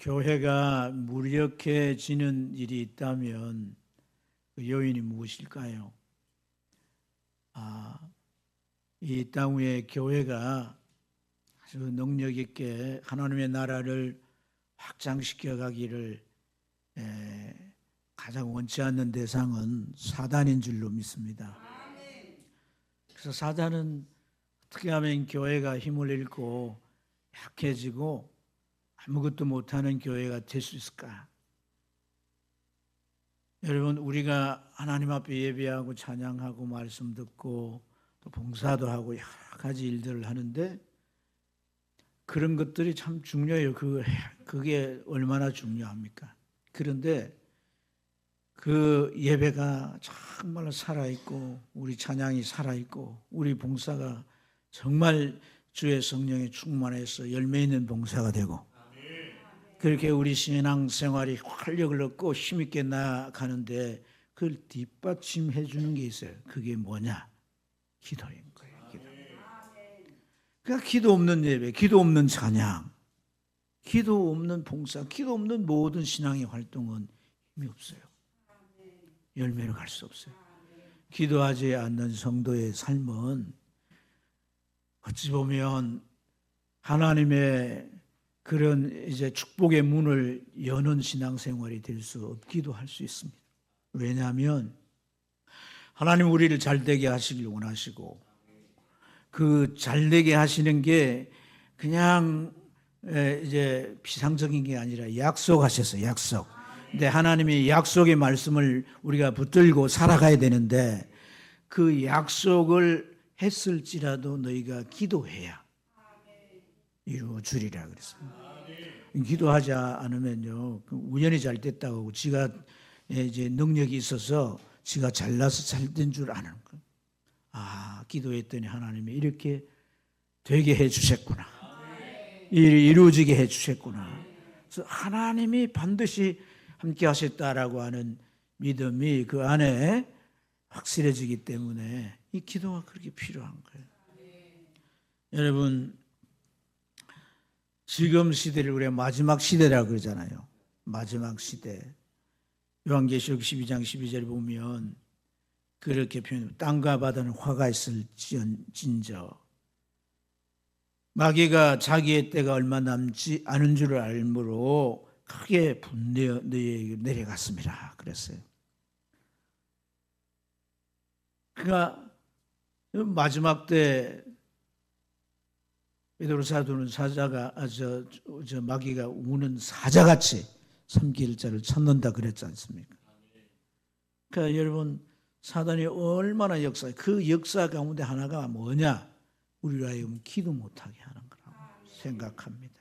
교회가 무력해지는 일이 있다면 그 요인이 무엇일까요? 이 땅 위에 교회가 아주 능력 있게 하나님의 나라를 확장시켜 가기를 가장 원치 않는 대상은 사단인 줄로 믿습니다. 그래서 사단은 어떻게 하면 교회가 힘을 잃고 약해지고 아무것도 못하는 교회가 될 수 있을까? 여러분, 우리가 하나님 앞에 예배하고 찬양하고 말씀 듣고 또 봉사도 하고 여러 가지 일들을 하는데 그런 것들이 참 중요해요. 그게 얼마나 중요합니까? 그런데 그 예배가 정말로 살아있고 우리 찬양이 살아있고 우리 봉사가 정말 주의 성령에 충만해서 열매 있는 봉사가 되고 그렇게 우리 신앙생활이 활력을 얻고 힘있게 나아가는데 그걸 뒷받침해 주는 게 있어요. 그게 뭐냐? 기도인 거예요. 기도. 그러니까 기도 없는 예배, 기도 없는 찬양, 기도 없는 봉사, 기도 없는 모든 신앙의 활동은 힘이 없어요. 열매를 갈 수 없어요. 기도하지 않는 성도의 삶은 어찌 보면 하나님의 그런 이제 축복의 문을 여는 신앙생활이 될 수 없기도 할 수 있습니다. 왜냐하면 하나님 우리를 잘되게 하시길 원하시고 그 잘되게 하시는 게 그냥 이제 비상적인 게 아니라 약속하셨어요. 약속. 근데 하나님이 약속의 말씀을 우리가 붙들고 살아가야 되는데 그 약속을 했을지라도 너희가 기도해야 이루어주리라 그랬습니다. 기도하지 않으면요, 우연히 잘 됐다고 하고 지가 이제 능력이 있어서 지가 잘나서 잘 된 줄 아는 거예요. 기도했더니 하나님이 이렇게 되게 해주셨구나. 이루어지게 해주셨구나. 그래서 하나님이 반드시 함께 하셨다라고 하는 믿음이 그 안에 확실해지기 때문에 이 기도가 그렇게 필요한 거예요. 여러분, 지금 시대를 우리가 마지막 시대라고 그러잖아요. 마지막 시대. 요한계시록 12장 12절에 보면 그렇게 표현합니다. 땅과 바다는 화가 있을진저 마귀가 자기의 때가 얼마 남지 않은 줄을 알므로 크게 분내어 너희에게 내려갔습니다. 그랬어요. 그러니까 마지막 때 베드로 사도는 사자가 저 마귀가 우는 사자같이 삼킬 자를 찾는다 그랬지 않습니까? 그러니까 여러분 사단이 얼마나 역사해 그 역사 가운데 하나가 뭐냐? 우리로 하여금 기도 못하게 하는 거라고 생각합니다.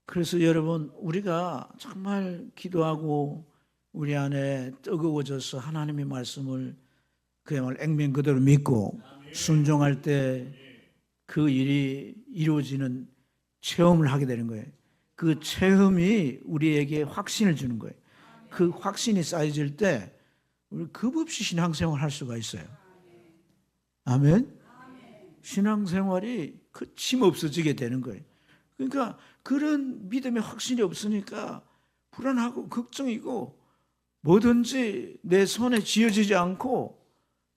그래서 여러분 우리가 정말 기도하고 우리 안에 뜨거워져서 하나님의 말씀을 그야말로 액면 그대로 믿고 순종할 때 그 일이 이루어지는 체험을 하게 되는 거예요. 그 체험이 우리에게 확신을 주는 거예요. 그 확신이 쌓여질 때 우리 급없이 신앙생활을 할 수가 있어요. 아멘? 신앙생활이 거침없어지게 되는 거예요. 그러니까 그런 믿음의 확신이 없으니까 불안하고 걱정이고 뭐든지 내 손에 쥐어지지 않고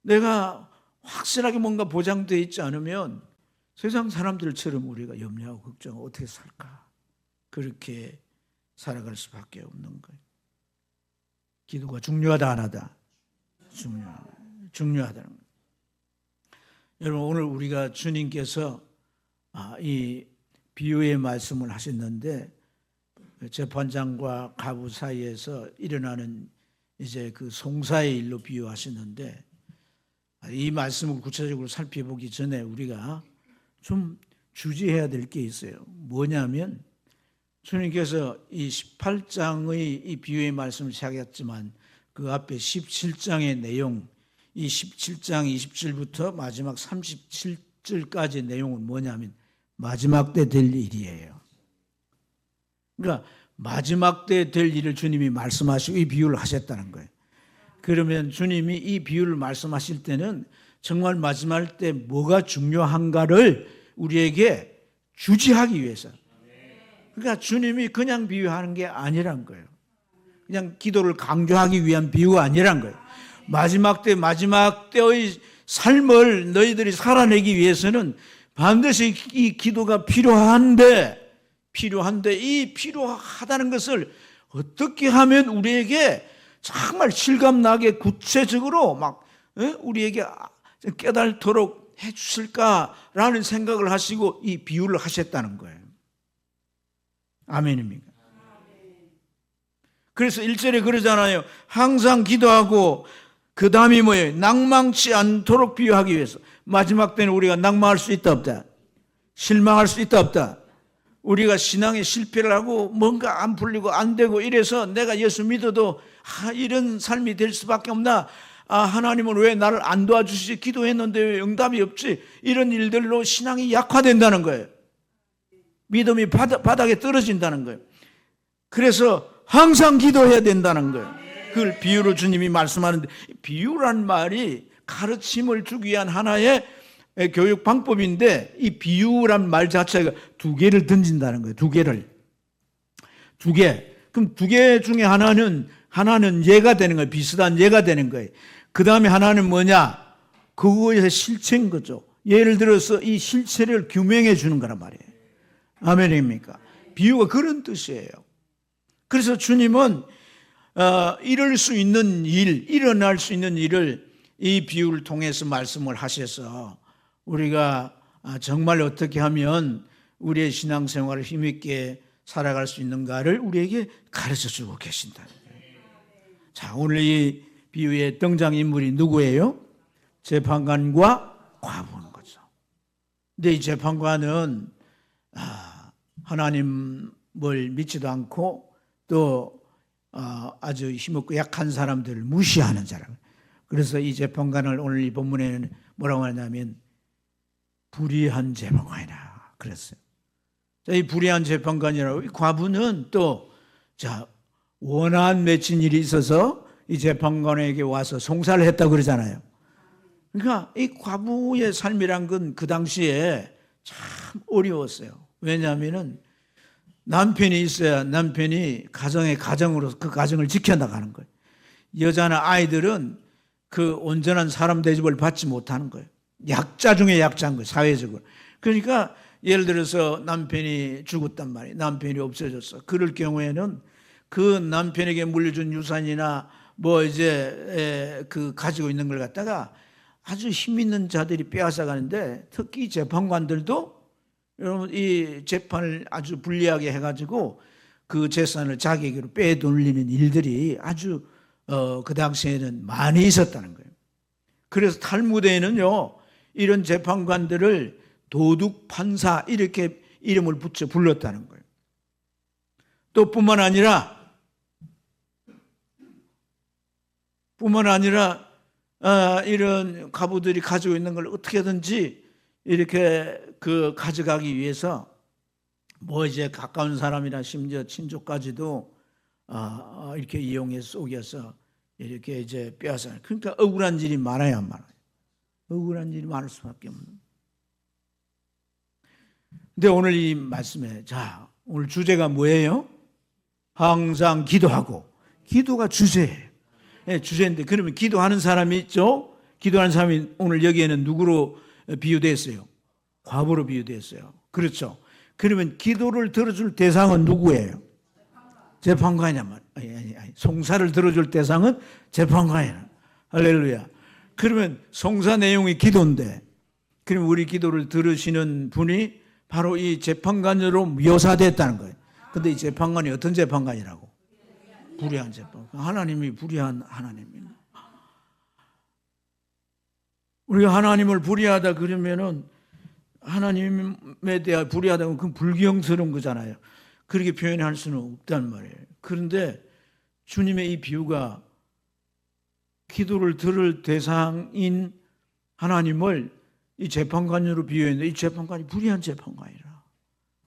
내가 확실하게 뭔가 보장되어 있지 않으면 세상 사람들처럼 우리가 염려하고 걱정하고 어떻게 살까? 그렇게 살아갈 수밖에 없는 거예요. 기도가 중요하다 안 하다? 중요하다는 거예요. 여러분 오늘 우리가 주님께서 이 비유의 말씀을 하셨는데 재판장과 가부 사이에서 일어나는 이제 그 송사의 일로 비유하셨는데 이 말씀을 구체적으로 살펴보기 전에 우리가 좀 주지해야 될 게 있어요. 뭐냐면 주님께서 이 18장의 이 비유의 말씀을 시작했지만 그 앞에 17장의 내용, 이 17장 20절부터 마지막 37절까지의 내용은 뭐냐면 마지막 때 될 일이에요. 그러니까 마지막 때 될 일을 주님이 말씀하시고 이 비유를 하셨다는 거예요. 그러면 주님이 이 비유를 말씀하실 때는 정말 마지막 때 뭐가 중요한가를 우리에게 주지하기 위해서. 그러니까 주님이 그냥 비유하는 게 아니란 거예요. 그냥 기도를 강조하기 위한 비유가 아니란 거예요. 마지막 때의 삶을 너희들이 살아내기 위해서는 반드시 이 기도가 필요한데 이 필요하다는 것을 어떻게 하면 우리에게 정말 실감나게 구체적으로 막 우리에게 깨달도록 해주실까라는 생각을 하시고 이 비유를 하셨다는 거예요. 아멘입니까? 그래서 1절에 그러잖아요. 항상 기도하고 그 다음이 뭐예요? 낭망치 않도록 비유하기 위해서. 마지막 때는 우리가 낭망할 수 있다 없다? 실망할 수 있다 없다? 우리가 신앙에 실패를 하고 뭔가 안 풀리고 안 되고 이래서 내가 예수 믿어도 이런 삶이 될 수밖에 없나? 하나님은 왜 나를 안 도와주시지? 기도했는데 왜 응답이 없지? 이런 일들로 신앙이 약화된다는 거예요. 믿음이 바닥에 떨어진다는 거예요. 그래서 항상 기도해야 된다는 거예요. 그걸 비유로 주님이 말씀하는데, 비유란 말이 가르침을 주기 위한 하나의 교육 방법인데, 이 비유란 말 자체가 두 개를 던진다는 거예요. 두 개. 그럼 두 개 중에 하나는 예가 되는 거예요. 비슷한 예가 되는 거예요. 그 다음에 하나는 뭐냐? 그거에서 실체인 거죠. 예를 들어서 이 실체를 규명해 주는 거란 말이에요. 아멘입니까? 비유가 그런 뜻이에요. 그래서 주님은 일어날 수 있는 일을 이 비유를 통해서 말씀을 하셔서 우리가 정말 어떻게 하면 우리의 신앙생활을 힘있게 살아갈 수 있는가를 우리에게 가르쳐주고 계신다. 자, 오늘 이 비유의 등장인물이 누구예요? 재판관과 과부인 거죠. 근데 이 재판관은 하나님을 믿지도 않고 또 아주 힘없고 약한 사람들을 무시하는 사람. 그래서 이 재판관을 오늘 이 본문에는 뭐라고 하냐면 불의한 재판관이라 그랬어요. 자, 이 불의한 재판관이라고, 이 과부는 또 원한 맺힌 일이 있어서 이 재판관에게 와서 송사를 했다고 그러잖아요. 그러니까 이 과부의 삶이란 건 그 당시에 참 어려웠어요. 왜냐하면은 남편이 있어야 남편이 가정으로 그 가정을 지켜나가는 거예요. 여자나 아이들은 그 온전한 사람 대접을 받지 못하는 거예요. 약자 중에 약자인 거예요, 사회적으로. 그러니까 예를 들어서 남편이 죽었단 말이에요. 남편이 없어졌어. 그럴 경우에는 그 남편에게 물려준 유산이나 그 가지고 있는 걸 갖다가 아주 힘 있는 자들이 빼앗아 가는데, 특히 재판관들도 여러분 이 재판을 아주 불리하게 해가지고 그 재산을 자기에게로 빼돌리는 일들이 아주 그 당시에는 많이 있었다는 거예요. 그래서 탈무드에는요, 이런 재판관들을 도둑 판사 이렇게 이름을 붙여 불렀다는 거예요. 또 뿐만 아니라 이런 가부들이 가지고 있는 걸 어떻게든지 이렇게 가져가기 위해서 이제 가까운 사람이나 심지어 친족까지도 이렇게 이용해서 속여서 이렇게 이제 빼앗아. 그러니까 억울한 일이 많아요, 안 많아요? 억울한 일이 많을 수밖에 없는. 근데 오늘 이 말씀에 오늘 주제가 뭐예요? 항상 기도하고. 기도가 주제예요. 네, 주제인데, 그러면 기도하는 사람이 있죠? 기도하는 사람이 오늘 여기에는 누구로 비유됐어요? 과부로 비유됐어요. 그렇죠? 그러면 기도를 들어줄 대상은 누구예요? 재판관이냐? 아니. 송사를 들어줄 대상은 재판관이야. 할렐루야. 그러면 송사 내용이 기도인데, 그러면 우리 기도를 들으시는 분이 바로 이 재판관으로 묘사됐다는 거예요. 근데 이 재판관이 어떤 재판관이라고? 불의한 재판관. 하나님이 불의한 하나님입니다. 우리가 하나님을 불의하다 그러면은 하나님에 대해 불의하다면 그건 불경스러운 거잖아요. 그렇게 표현할 수는 없단 말이에요. 그런데 주님의 이 비유가 기도를 들을 대상인 하나님을 이 재판관으로 비유했는데, 이 재판관이 불의한 재판관이라.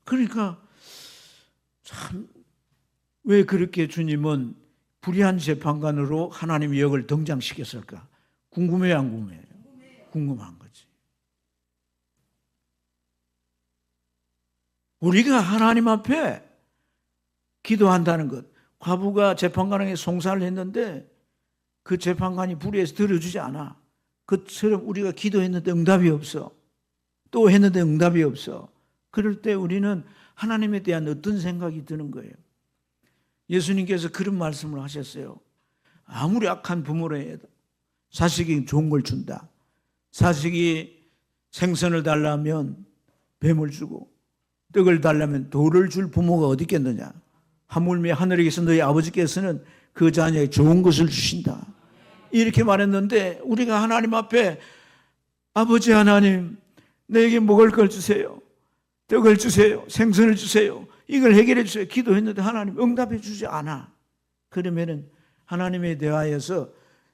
그러니까 참 왜 그렇게 주님은 불의한 재판관으로 하나님의 역을 등장시켰을까? 궁금해요, 안 궁금해요? 궁금한 거지. 우리가 하나님 앞에 기도한다는 것. 과부가 재판관에게 송사를 했는데 그 재판관이 불의해서 들어주지 않아. 그처럼 우리가 기도했는데 응답이 없어. 또 했는데 응답이 없어. 그럴 때 우리는 하나님에 대한 어떤 생각이 드는 거예요? 예수님께서 그런 말씀을 하셨어요. 아무리 악한 부모라 해도 자식이 좋은 걸 준다. 자식이 생선을 달라면 뱀을 주고 떡을 달라면 돌을 줄 부모가 어디 있겠느냐. 하물며 하늘에 계신 너희 아버지께서는 그 자녀에게 좋은 것을 주신다. 이렇게 말했는데 우리가 하나님 앞에 아버지 하나님 내게 먹을 걸 주세요. 떡을 주세요. 생선을 주세요. 이걸 해결해 주세요. 기도했는데 하나님 응답해 주지 않아. 그러면은 하나님에 대하여서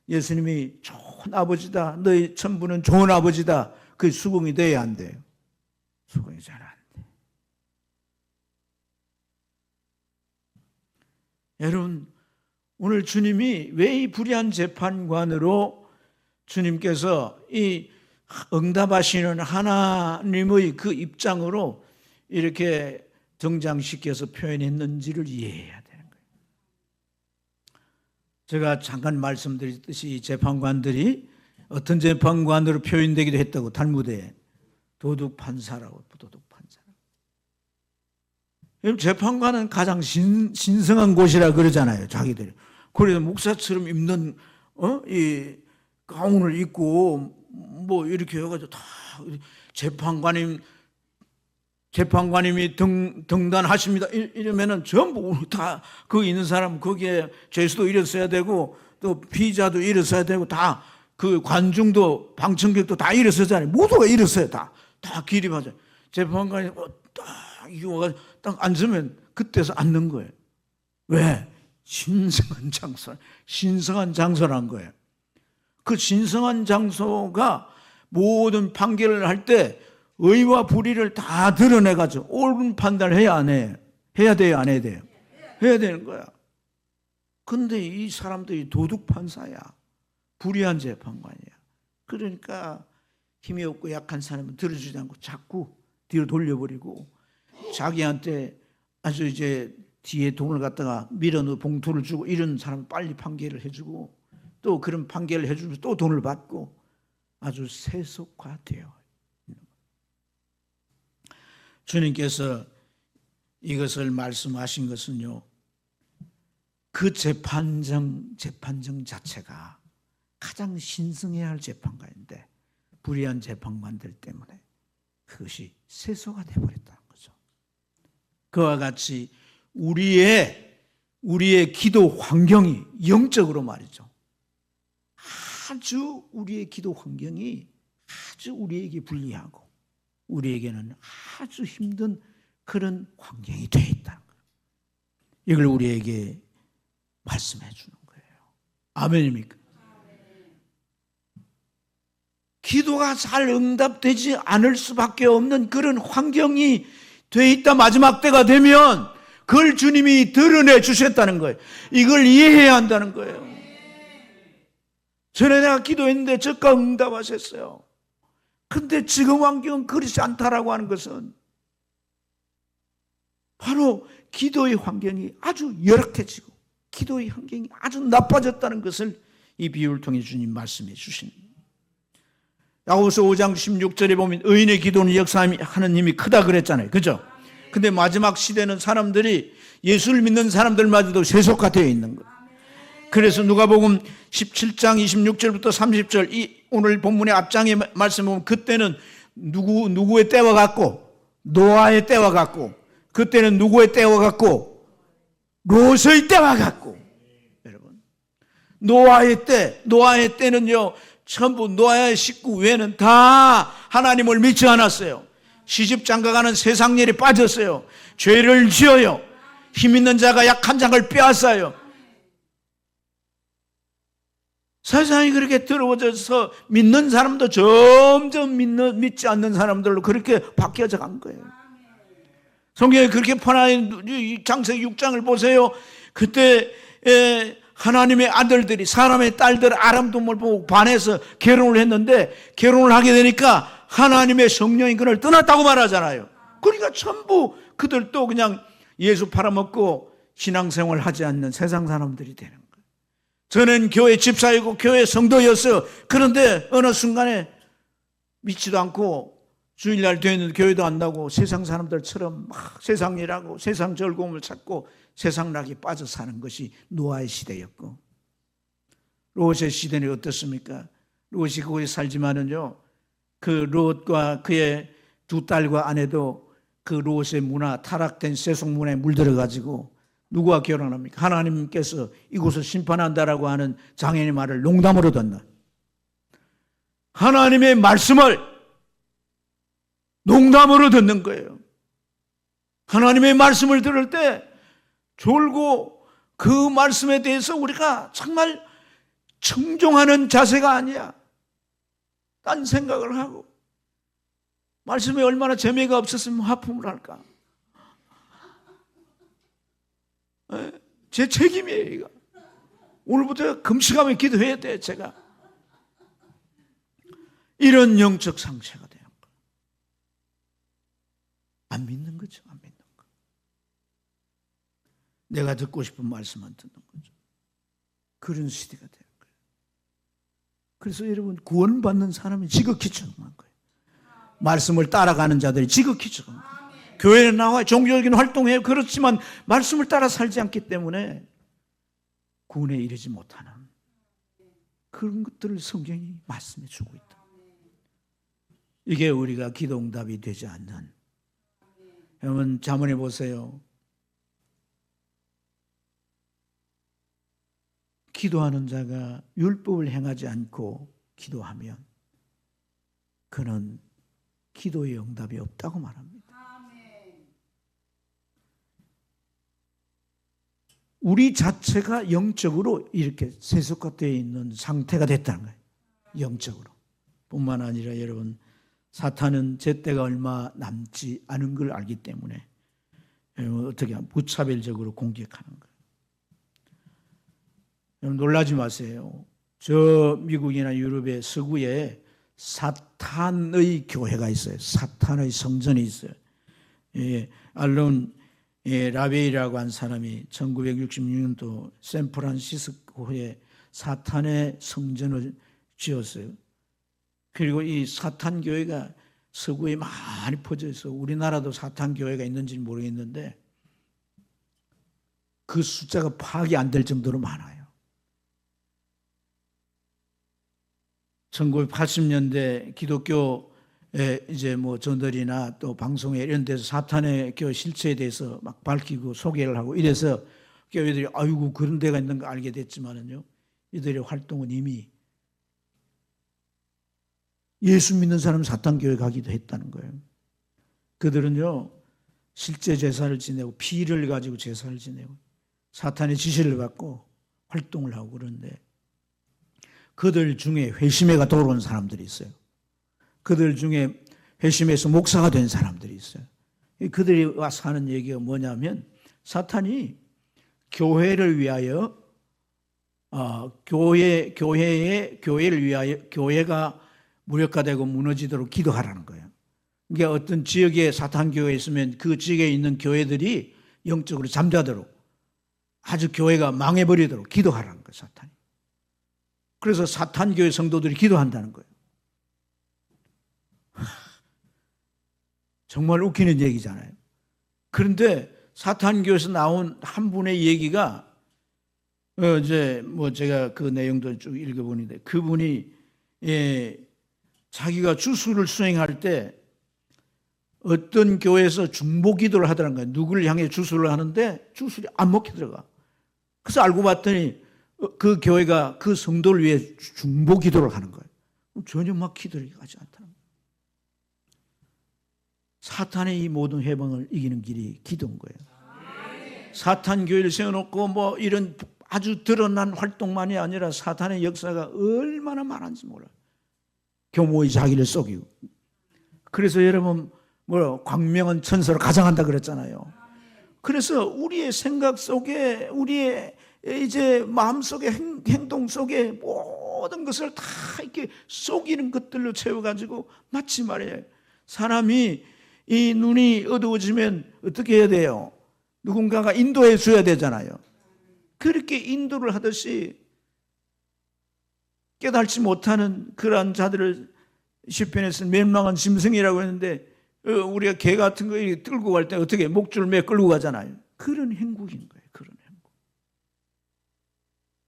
예수님이 좋은 아버지다. 너희 천부는 좋은 아버지다. 그 수긍이 돼야 안 돼요. 수긍이 잘 안 돼. 여러분, 오늘 주님이 왜 이 불의한 재판관으로 주님께서 이 응답하시는 하나님의 그 입장으로 이렇게 등장시켜서 표현했는지를 이해해야 되는 거예요. 제가 잠깐 말씀드렸듯이 재판관들이 어떤 재판관으로 표현되기도 했다고 탈무드에 도둑판사라고 도둑판사. 재판관은 가장 신성한 곳이라 그러잖아요. 자기들이. 그래서 목사처럼 입는 이 가운을 입고 뭐 이렇게 해가지고 다 재판관님이 등단하십니다. 이러면은 전부 다 거기 있는 사람 거기에 죄수도 일었어야 되고 또 피의자도 일었어야 되고 다 그 관중도 방청객도 다 일었어잖아요. 모두가 일었어요. 다 기립하죠. 재판관이 딱 이거 와가지고 딱 앉으면 그때서 앉는 거예요. 왜? 신성한 장소란 거예요. 그 신성한 장소가 모든 판결을 할 때 의와 불의를 다 드러내가지고 옳은 판단을 해야 안 해? 해야 돼요? 안 해야 돼요? 해야 되는 거야. 근데 이 사람들이 도둑판사야. 불의한 재판관이야. 그러니까 힘이 없고 약한 사람은 들어주지 않고 자꾸 뒤로 돌려버리고 자기한테 아주 이제 뒤에 돈을 갖다가 밀어넣어 봉투를 주고 이런 사람은 빨리 판결을 해주고 또 그런 판결을 해주면서 또 돈을 받고 아주 세속화되어 있는 거예요. 주님께서 이것을 말씀하신 것은요, 그 재판정 자체가 가장 신성해야 할 재판관인데 불의한 재판관들 때문에 그것이 세소가 되어버렸다는 거죠. 그와 같이 우리의 기도 환경이 영적으로 말이죠. 아주 우리의 기도 환경이 아주 우리에게 불리하고 우리에게는 아주 힘든 그런 환경이 되어 있다는 거예요. 이걸 우리에게 말씀해 주는 거예요. 아멘입니까? 기도가 잘 응답되지 않을 수밖에 없는 그런 환경이 돼 있다. 마지막 때가 되면 그걸 주님이 드러내 주셨다는 거예요. 이걸 이해해야 한다는 거예요. 전에 내가 기도했는데 즉각 응답하셨어요. 근데 지금 환경은 그렇지 않다라고 하는 것은 바로 기도의 환경이 아주 열악해지고 기도의 환경이 아주 나빠졌다는 것을 이 비유를 통해 주님 말씀해 주시는 거예요. 야고보서 5장 16절에 보면 의인의 기도는 역사하는 힘이 크다 그랬잖아요. 그죠? 근데 마지막 시대는 사람들이 예수를 믿는 사람들마저도 세속화되어 있는 거예요. 그래서 누가복음 17장 26절부터 30절 이 오늘 본문의 앞장에 말씀 보면 그때는 누구의 때와 같고 노아의 때와 같고 그때는 누구의 때와 같고 롯의 때와 같고 여러분 노아의 때는요 전부 노아의 식구 외에는 다 하나님을 믿지 않았어요. 시집장가가는 세상 일에 빠졌어요. 죄를 지어요. 힘 있는 자가 약한 자를 빼앗아요. 세상이 그렇게 더러워져서 믿는 사람도 점점 믿지 않는 사람들로 그렇게 바뀌어져 간 거예요. 성경에 그렇게 뻔한 창세기 6장을 보세요. 그때 하나님의 아들들이 사람의 딸들 아람돔을 보고 반해서 결혼을 했는데 결혼을 하게 되니까 하나님의 성령이 그를 떠났다고 말하잖아요. 그러니까 전부 그들도 그냥 예수 팔아먹고 신앙생활 하지 않는 세상 사람들이 되는 거예요. 저는 교회 집사이고 교회 성도였어요. 그런데 어느 순간에 믿지도 않고 주일날 되는 교회도 안 나고 세상 사람들처럼 막 세상 일하고 세상 즐거움을 찾고 세상 낙에 빠져 사는 것이 노아의 시대였고, 롯의 시대는 어떻습니까? 롯이 거기 살지만은요, 그 롯과 그의 두 딸과 아내도 그 롯의 문화, 타락된 세속 문화에 물들어가지고 누구와 결혼합니까? 하나님께서 이곳을 심판한다라고 하는 장인의 말을 농담으로 듣는, 하나님의 말씀을 농담으로 듣는 거예요. 하나님의 말씀을 들을 때 졸고 그 말씀에 대해서 우리가 정말 청종하는 자세가 아니야. 딴 생각을 하고, 말씀에 얼마나 재미가 없었으면 화품을 할까? 제 책임이에요, 이거. 오늘부터 금식하며 기도해야 돼, 제가. 이런 영적 상처가 돼요. 안 믿는 거죠, 안 믿는 거. 내가 듣고 싶은 말씀만 듣는 거죠. 그런 시대가 돼요. 그래서 여러분, 구원받는 사람이 지극히 적응한 거예요. 말씀을 따라가는 자들이 지극히 적응한 거예요. 교회에 나와 종교적인 활동해요. 그렇지만 말씀을 따라 살지 않기 때문에 구원에 이르지 못하는 그런 것들을 성경이 말씀해 주고 있다. 이게 우리가 기도응답이 되지 않는, 여러분 자문해 보세요. 기도하는 자가 율법을 행하지 않고 기도하면 그는 기도의 응답이 없다고 말합니다. 우리 자체가 영적으로 이렇게 세속화되어 있는 상태가 됐다는 거예요. 영적으로. 뿐만 아니라 여러분, 사탄은 제때가 얼마 남지 않은 걸 알기 때문에 어떻게 무차별적으로 공격하는 거예요. 여러분 놀라지 마세요. 저 미국이나 유럽의 서구에 사탄의 교회가 있어요. 사탄의 성전이 있어요. 알론 라베이라고 한 사람이 1966년도 샌프란시스코에 사탄의 성전을 지었어요. 그리고 이 사탄 교회가 서구에 많이 퍼져 있어. 우리나라도 사탄 교회가 있는지는 모르겠는데 그 숫자가 파악이 안 될 정도로 많아요. 1980년대 기독교의 이제 뭐 전들이나 또 방송에 이런 데서 사탄의 교회 실체에 대해서 막 밝히고 소개를 하고 이래서 교회들이 아이고 그런 데가 있는 거 알게 됐지만은요, 이들의 활동은 이미 예수 믿는 사람 사탄 교회 가기도 했다는 거예요. 그들은요 실제 제사를 지내고 피를 가지고 제사를 지내고 사탄의 지시를 받고 활동을 하고 그러는데, 그들 중에 회심회가 돌아온 사람들이 있어요. 그들 중에 회심해서 목사가 된 사람들이 있어요. 그들이 와서 하는 얘기가 뭐냐면, 사탄이 교회를 위하여 교회를 위하여 교회가 무력화되고 무너지도록 기도하라는 거예요. 그러니까 어떤 지역에 사탄 교회가 있으면 그 지역에 있는 교회들이 영적으로 잠자도록, 아주 교회가 망해버리도록 기도하라는 거예요, 사탄이. 그래서 사탄 교회 성도들이 기도한다는 거예요. 정말 웃기는 얘기잖아요. 그런데 사탄 교회에서 나온 한 분의 얘기가 이제 뭐 제가 그 내용도 쭉 읽어보는데, 그분이 자기가 주수를 수행할 때 어떤 교회에서 중보 기도를 하더라는 거예요. 누구를 향해 주수를 하는데 주술이 안 먹혀 들어가. 그래서 알고 봤더니 그 교회가 그 성도를 위해 중보 기도를 하는 거예요. 전혀 막 기도를 하지 않다는 거예요. 사탄의 이 모든 해방을 이기는 길이 기도인 거예요. 사탄 교회를 세워놓고 뭐 이런 아주 드러난 활동만이 아니라 사탄의 역사가 얼마나 많은지 몰라요. 교모의 자기를 속이고. 그래서 여러분 뭐 광명은 천사로 가장한다 그랬잖아요. 그래서 우리의 생각 속에, 우리의 이제 마음 속에, 행동 속에 모든 것을 다 이렇게 속이는 것들로 채워가지고, 마치 말이에요, 사람이 이 눈이 어두워지면 어떻게 해야 돼요? 누군가가 인도해 줘야 되잖아요. 그렇게 인도를 하듯이 깨달지 못하는 그러한 자들을 시편에서 멸망한 짐승이라고 했는데, 우리가 개 같은 거 끌고 갈 때 어떻게 목줄 매 끌고 가잖아요. 그런 행국인 거예요. 그런 행국.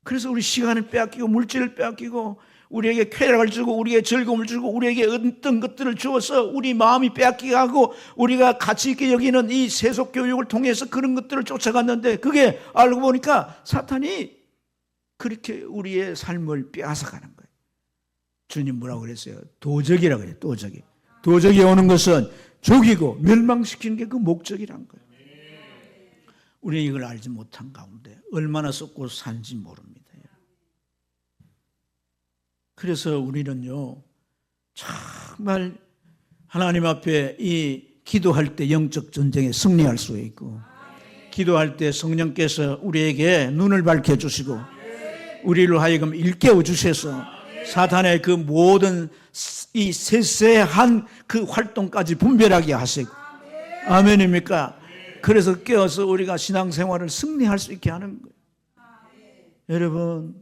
그래서 우리 시간을 빼앗기고 물질을 빼앗기고 우리에게 쾌락을 주고 우리에게 즐거움을 주고 우리에게 어떤 것들을 주어서 우리 마음이 빼앗기게 하고 우리가 가치 있게 여기는 이 세속 교육을 통해서 그런 것들을 쫓아갔는데, 그게 알고 보니까 사탄이 그렇게 우리의 삶을 빼앗아가는 거예요. 주님 뭐라고 그랬어요? 도적이라고 해요. 도적이. 도적이 오는 것은 죽이고 멸망시키는 게 그 목적이란 거예요. 우리는 이걸 알지 못한 가운데 얼마나 썩고 사는지 모릅니다. 그래서 우리는요, 정말 하나님 앞에 이 기도할 때 영적 전쟁에 승리할 수 있고, 기도할 때 성령께서 우리에게 눈을 밝혀주시고 우리를 하여금 일깨워 주셔서 사탄의 그 모든 이 세세한 그 활동까지 분별하게 하시고, 아멘입니까? 그래서 깨어서 우리가 신앙생활을 승리할 수 있게 하는 거예요. 여러분,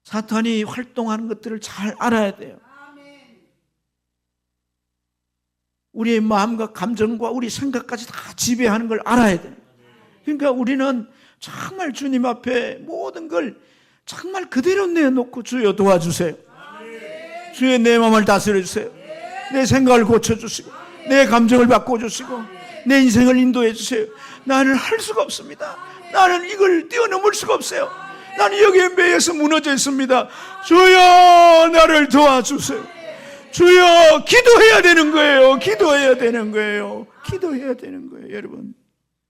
사탄이 활동하는 것들을 잘 알아야 돼요. 우리의 마음과 감정과 우리 생각까지 다 지배하는 걸 알아야 돼요. 그러니까 우리는 정말 주님 앞에 모든 걸 정말 그대로 내놓고, 주여 도와주세요. 주여 내 마음을 다스려 주세요. 내 생각을 고쳐주시고 내 감정을 바꿔주시고 내 인생을 인도해 주세요. 나는 할 수가 없습니다. 나는 이걸 뛰어넘을 수가 없어요. 나는 여기에 매여서 무너져 있습니다. 주여 나를 도와주세요. 주여, 기도해야 되는 거예요. 기도해야 되는 거예요. 기도해야 되는 거예요. 여러분,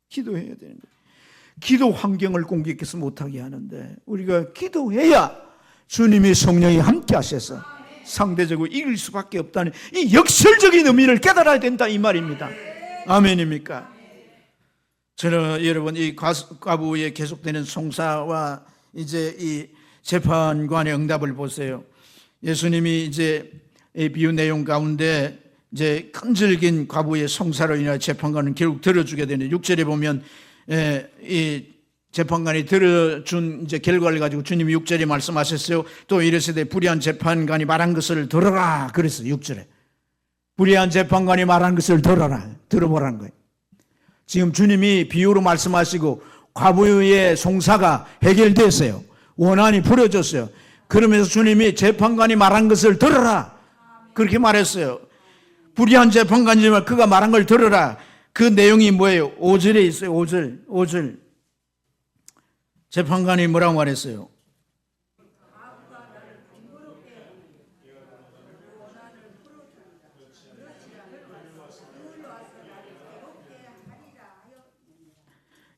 기도해야 되는 거예요. 기도 환경을 공격해서 못하게 하는데, 우리가 기도해야 주님의 성령이 함께 하셔서 상대적으로 이길 수밖에 없다는 이 역설적인 의미를 깨달아야 된다, 이 말입니다. 아멘입니까? 저는 여러분, 이 과부의 계속되는 송사와 이제 이 재판관의 응답을 보세요. 예수님이 이제 이 비유 내용 가운데 이제 끈질긴 과부의 송사로 인해 재판관은 결국 들어주게 되는데, 6절에 보면 이 재판관이 들어준 이제 결과를 가지고 주님이 6절에 말씀하셨어요. 또 이르시되 불의한 재판관이 말한 것을 들어라 그랬어요. 6절에 불의한 재판관이 말한 것을 들어보라는 거예요. 지금 주님이 비유로 말씀하시고 과부의 송사가 해결됐어요. 원한이 풀어졌어요. 그러면서 주님이 재판관이 말한 것을 들어라 그렇게 말했어요. 불의한 재판관이지만 그가 말한 걸 들어라. 그 내용이 뭐예요? 5절에 있어요. 5절. 재판관이 뭐라고 말했어요?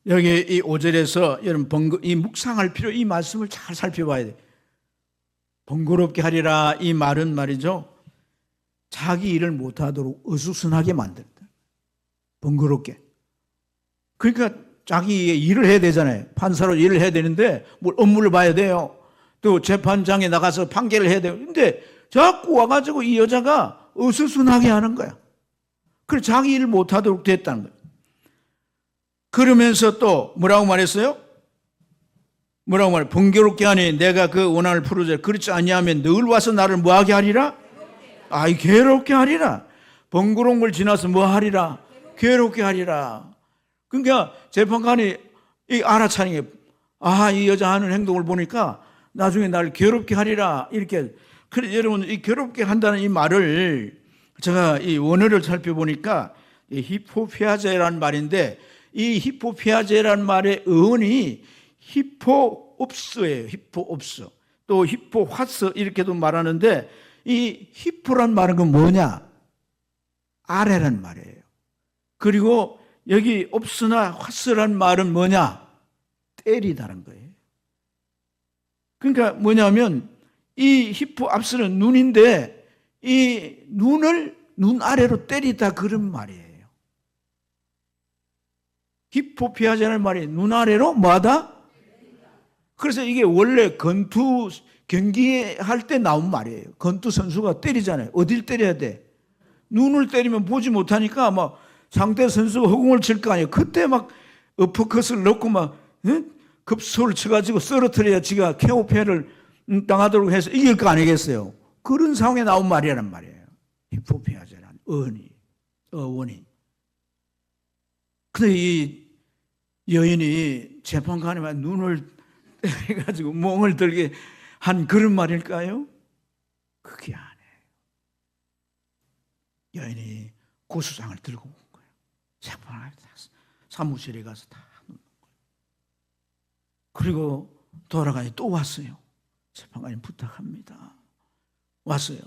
여기 이 5절에서 여러분 이 묵상할 필요, 이 말씀을 잘 살펴봐야 돼요. 번거롭게 하리라, 이 말은 말이죠, 자기 일을 못하도록 어수선하게 만든다. 번거롭게. 그러니까 자기 일을 해야 되잖아요. 판사로 일을 해야 되는데 뭘 업무를 봐야 돼요. 또 재판장에 나가서 판결을 해야 돼요. 근데 자꾸 와가지고 이 여자가 어수선하게 하는 거야. 그래서 자기 일을 못하도록 됐다는 거예요. 그러면서 또 뭐라고 말했어요? 뭐라고 말해? 번거롭게 하니 내가 그 원한을 풀어줘. 그렇지 아니하면 늘 와서 나를 뭐하게 하리라? 괴롭게 하리라. 번거로운 걸 지나서 뭐 하리라? 괴롭게 하리라. 그러니까 재판관이 알아차리게, 이 여자 하는 행동을 보니까 나중에 나를 괴롭게 하리라, 이렇게. 그래, 여러분, 이 괴롭게 한다는 이 말을 제가 이 원어를 살펴보니까 이 히포피아제라는 말인데, 이 히포피아제라는 말의 어원이 히포옵스예요. 히포옵스. 또 히포화스 이렇게도 말하는데, 이 히포란 말은 그 뭐냐? 아래란 말이에요. 그리고 여기 옵스나 화스란 말은 뭐냐? 때리다는 거예요. 그러니까 뭐냐면 이 히포압스는 눈인데 이 눈을 눈 아래로 때리다, 그런 말이에요. 히포피아제라는 말이 눈 아래로 뭐하다? 그래서 이게 원래 경기할 때 나온 말이에요. 권투 선수가 때리잖아요. 어딜 때려야 돼? 눈을 때리면 보지 못하니까 막 상대 선수가 허공을 칠 거 아니에요. 그때 막 어퍼컷을 넣고 막 급소를 쳐가지고 쓰러뜨려야 지가 KO패를 당하도록 해서 이길 거 아니겠어요. 그런 상황에 나온 말이란 말이에요. 히포피아제라는 어원이. 근데 이 여인이 재판관에 눈을 때려가지고 멍을 들게 한 그런 말일까요? 그게 아니에요. 여인이 고소장을 들고 온 거예요. 재판관에 사무실에 가서 다 놓은 거예요. 그리고 돌아가니 또 왔어요. 재판관님 부탁합니다. 왔어요.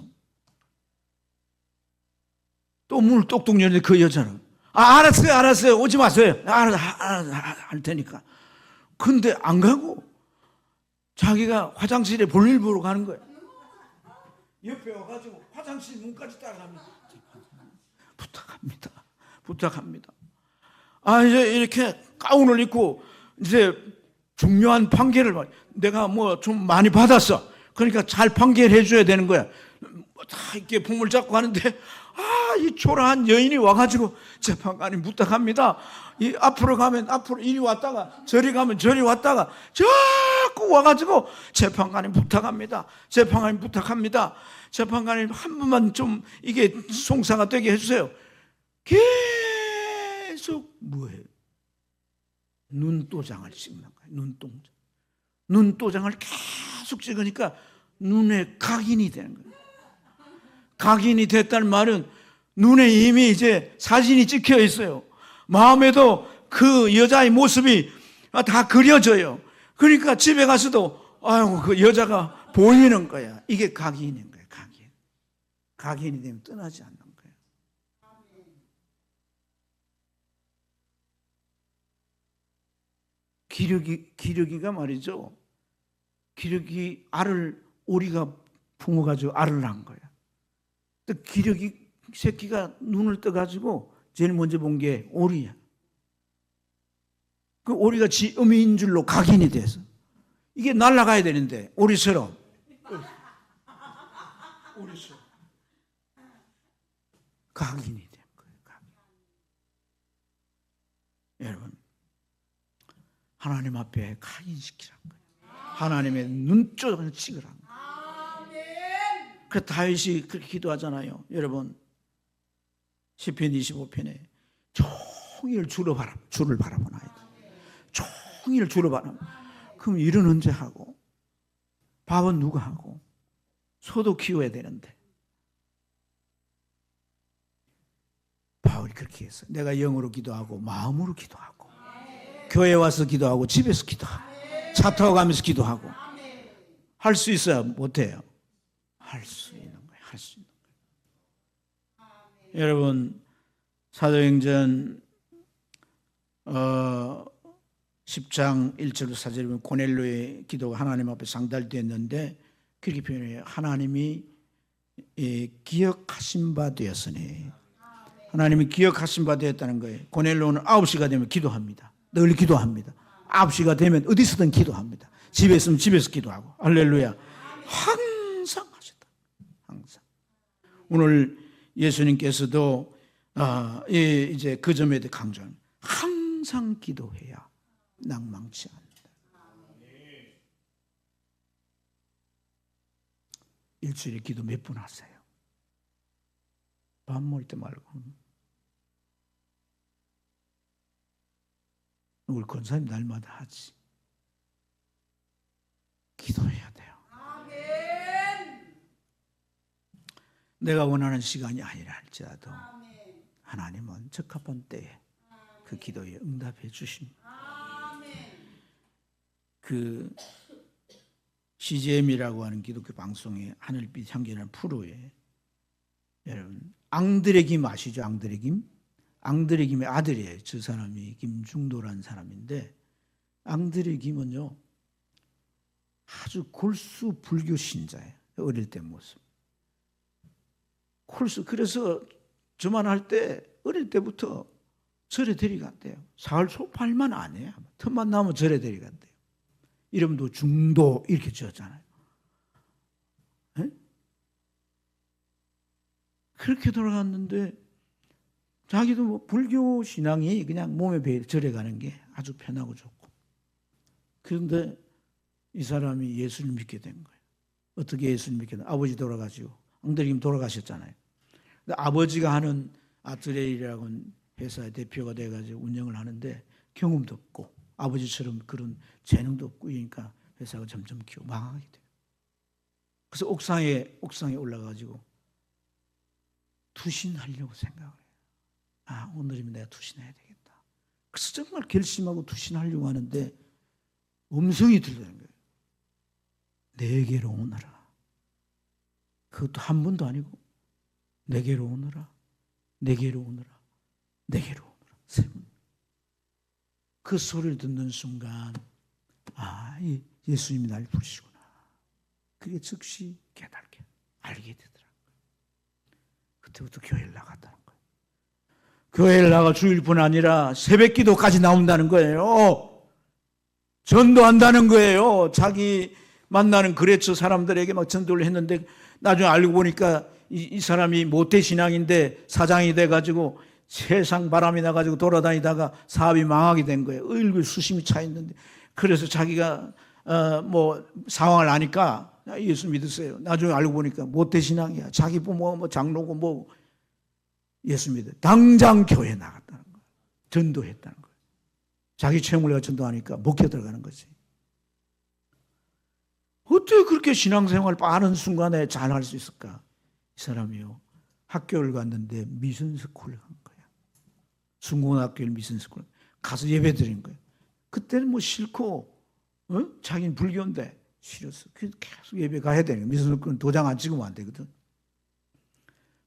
또 문을 똑똑 열는데 그 여자는 알았어요. 오지 마세요. 할 테니까. 근데 안 가고 자기가 화장실에 볼일 보러 가는 거예요. 옆에 와가지고 화장실 문까지 따라갑니다. 부탁합니다. 이제 이렇게 가운을 입고 이제 중요한 판결을 내가 뭐 좀 많이 받았어. 그러니까 잘 판결해 줘야 되는 거야. 다 이렇게 봉을 잡고 하는데 이 초라한 여인이 와가지고 재판관님 부탁합니다. 이 앞으로 가면 앞으로 이리 왔다가 저리 가면 저리 왔다가 자꾸 와가지고 재판관님 부탁합니다. 재판관님 한 번만 좀 이게 송사가 되게 해주세요. 계속 뭐예요? 눈도장을 찍는 거예요. 눈도장을 계속 찍으니까 눈에 각인이 되는 거예요. 각인이 됐다는 말은 눈에 이미 이제 사진이 찍혀 있어요. 마음에도 그 여자의 모습이 다 그려져요. 그러니까 집에 가서도 그 여자가 보이는 거야. 이게 각인인 거예요. 각인이 되면 떠나지 않는 거예요. 기러기가 말이죠. 기러기 오리가 붕어가지고 알을 낳은 거야. 또 기러기 새끼가 눈을 떠가지고 제일 먼저 본 게 오리야. 그 오리가 지 어미인 줄로 각인이 돼서 이게 날아가야 되는데 오리처럼 각인이 된 거예요. 여러분, 하나님 앞에 각인시키라는 거예요. 하나님의 눈조각을 찍으라는 거예요. 그래서 다윗이 그렇게 기도하잖아요. 여러분, 시편 25편에 종일 주를 바라보나이다. 종일 주를 바라보. 그럼 일은 언제 하고? 밥은 누가 하고? 소도 키워야 되는데. 바울이 그렇게 했어요. 내가 영으로 기도하고 마음으로 기도하고 교회 와서 기도하고 집에서 기도하고 차 타고 가면서 기도하고 할 수 있어요? 못해요? 할 수 있는 거예요. 여러분, 사도행전 10장 1절 4절에 보면 고넬료의 기도가 하나님 앞에 상달되었는데 그렇게 표현해요. 하나님이 기억하신 바 되었으니. 하나님이 기억하신 바 되었다는 거예요. 고넬료는 9시가 되면 기도합니다. 늘 기도합니다. 9시가 되면 어디서든 기도합니다. 집에 있으면 집에서 기도하고. 할렐루야. 항상 하셨다. 항상. 오늘 예수님께서도 이제 그 점에 대해 강조합니다. 항상 기도해야 낭망치 않는다. 일주일에 기도 몇 분 하세요? 밥 먹을 때 말고. 우리 권사님 날마다 하지. 기도해야 돼요. 내가 원하는 시간이 아니라 할지라도 하나님은 적합한 때에 그 기도에 응답해 주십니다. 그 CGM이라고 하는 기독교 방송의 하늘빛 향기라는 프로에 여러분 앙드레 김 아시죠? 앙드레 김의 아들이에요. 저 사람이 김중도라는 사람인데 앙드레 김은요 아주 골수 불교 신자예요. 어릴 때 모습. 그래서 저만 할 때 어릴 때부터 절에 데려갔대요. 사흘 소팔만 안 해요. 틈만 나면 절에 데려갔대요. 이름도 중도 이렇게 지었잖아요. 에? 그렇게 돌아갔는데 자기도 뭐 불교 신앙이 그냥 몸에 배어 절해가는 게 아주 편하고 좋고, 그런데 이 사람이 예수를 믿게 된 거예요. 어떻게 예수를 믿게 된 거예요? 아버지 돌아가시고 엉터리 돌아가셨잖아요. 근데 아버지가 하는 아트레이라고 하는 회사의 대표가 돼가지고 운영을 하는데 경험도 없고 아버지처럼 그런 재능도 없고, 그러니까 회사가 점점 망하게 돼요. 그래서 옥상에 올라가가지고 투신하려고 생각을 해요. 아, 오늘이면 내가 투신해야 되겠다. 그래서 정말 결심하고 투신하려고 하는데 음성이 들리는 거예요. 내게로 오너라. 그것도 한 번도 아니고 내게로 오너라, 내게로 오너라, 내게로 오너라. 세 번. 그 소리를 듣는 순간 아, 예수님이 날 부르시구나. 그게 즉시 깨닫게 알게 되더라고요. 그때부터 교회를 나갔다는 거예요. 교회를 나가 주일뿐 아니라 새벽기도까지 나온다는 거예요. 전도한다는 거예요. 자기 만나는 거래처 사람들에게 막 전도를 했는데 나중에 알고 보니까 이 사람이 모태신앙인데 사장이 돼가지고 세상 바람이 나가지고 돌아다니다가 사업이 망하게 된 거예요. 얼굴 수심이 차 있는데, 그래서 자기가 뭐 상황을 아니까 예수 믿으세요. 나중에 알고 보니까 모태신앙이야. 자기 부모가 뭐 장로고 뭐 예수 믿어. 당장 교회 나갔다는 거예요. 전도했다는 거예요. 자기 채무를 전도하니까 목회 들어가는 거지. 어떻게 그렇게 신앙생활 빠른 순간에 잘할 수 있을까? 이 사람이요, 학교를 갔는데 미션스쿨을 간 거예요. 중고등학교를 미션스쿨 가서 예배 드린 거예요. 그때는 뭐 싫고 자기는 불교인데 싫었어. 그래서 계속 예배 가야 되는 거예요. 미션스쿨은 도장 안 찍으면 안 되거든.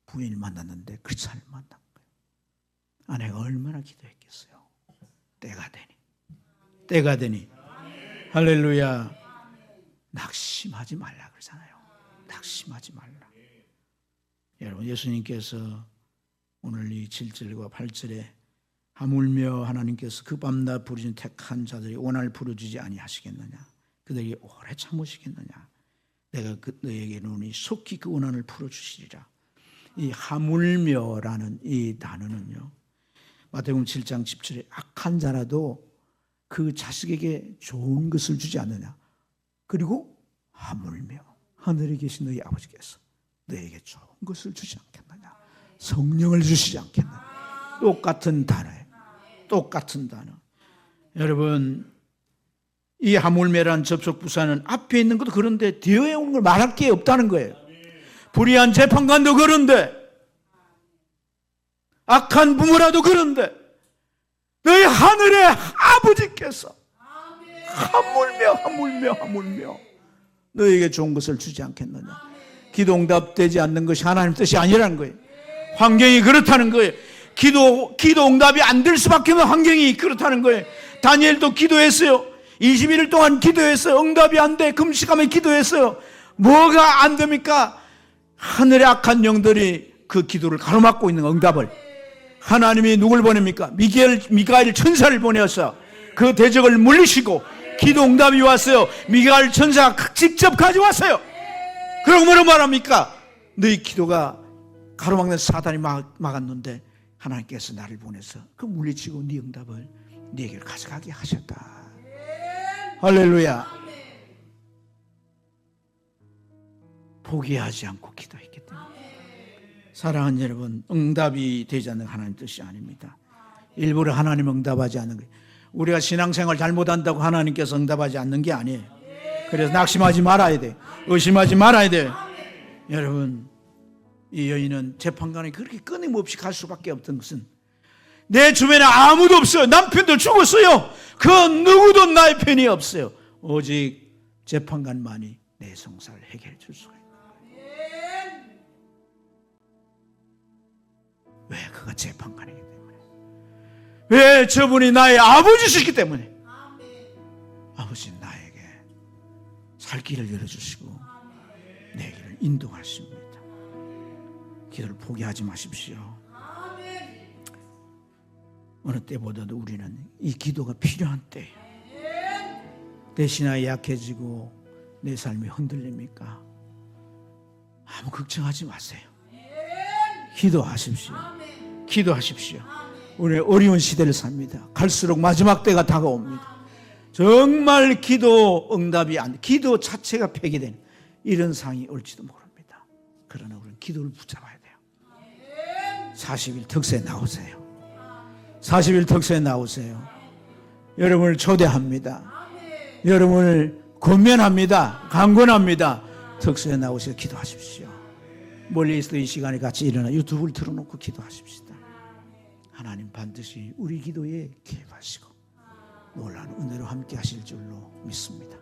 부인을 만났는데 그 차를 만난 거예요. 아내가 얼마나 기도했겠어요. 때가 되니 할렐루야. 낙심하지 말라 그러잖아요. 낙심하지 말라. 여러분, 예수님께서 오늘 이 7절과 8절에 하물며 하나님께서 그 밤낮 부르신 택한 자들이 오늘 부르주지 아니하시겠느냐, 그들이 오래 참으시겠느냐, 내가 너에게 이르노니 속히 그 원한을 풀어주시리라. 이 하물며라는 이 단어는요, 마태복음 7장 10절에 악한 자라도 그 자식에게 좋은 것을 주지 않느냐, 그리고 하물며 하늘에 계신 너희 아버지께서 너에게 좋은 것을 주지 않겠느냐, 성령을 주시지 않겠느냐. 똑같은 단어예요. 똑같은 단어. 여러분, 이 하물며란 접속부사는 앞에 있는 것도 그런데 뒤에 오는 걸 말할 게 없다는 거예요. 불의한 재판관도 그런데, 악한 부모라도 그런데, 너희 하늘의 아버지께서 하물며 너에게 좋은 것을 주지 않겠느냐. 기도 응답되지 않는 것이 하나님 뜻이 아니라는 거예요. 환경이 그렇다는 거예요. 기도 응답이 안 될 수밖에 없는 환경이 그렇다는 거예요. 다니엘도 기도했어요. 21일 동안 기도했어요. 응답이 안 돼. 금식하며 기도했어요. 뭐가 안 됩니까? 하늘의 악한 영들이 그 기도를 가로막고 있는 응답을. 하나님이 누굴 보냅니까? 미가엘 천사를 보내어서 그 대적을 물리시고 기도 응답이 왔어요. 미가엘 천사가 직접 가져왔어요. 그러고 뭐라고 말합니까? 너희 기도가 가로막는 사단이 막았는데 하나님께서 나를 보내서 그 물리치고 네 응답을 네게로 가져가게 하셨다. 할렐루야. 포기하지 않고 기도했기 때문에. 사랑하는 여러분, 응답이 되지 않는 하나님 뜻이 아닙니다. 일부러 하나님 응답하지 않는 거예요. 우리가 신앙생활 잘못한다고 하나님께서 응답하지 않는 게 아니에요. 그래서 낙심하지 말아야 돼요. 의심하지 말아야 돼요. 여러분, 이 여인은 재판관이 그렇게 끊임없이 갈 수밖에 없던 것은 내 주변에 아무도 없어요. 남편도 죽었어요. 그 누구도 나의 편이 없어요. 오직 재판관만이 내 성사를 해결해 줄 수가 있는 거예요. 왜? 그가 재판관이기 때문에. 왜? 저분이 나의 아버지시기 때문에. 아버지는 나에게 살 길을 열어주시고 내 길을 인도하십니다. 기도를 포기하지 마십시오. 어느 때보다도 우리는 이 기도가 필요한 때예요. 내 신앙이 약해지고 내 삶이 흔들립니까? 아무 걱정하지 마세요. 기도하십시오. 기도하십시오. 우리 어려운 시대를 삽니다. 갈수록 마지막 때가 다가옵니다. 정말 기도 응답이 안 돼. 기도 자체가 폐기된 이런 상황이 올지도 모릅니다. 그러나 우리는 기도를 붙잡아야 돼요. 40일 특세 나오세요. 40일 특세 나오세요. 여러분을 초대합니다. 여러분을 권면합니다. 강권합니다. 특세에 나오셔서 기도하십시오. 멀리 있어도 이 시간에 같이 일어나 유튜브를 틀어놓고 기도하십시다. 하나님 반드시 우리 기도에 개입하시고 놀라운 은혜로 함께 하실 줄로 믿습니다.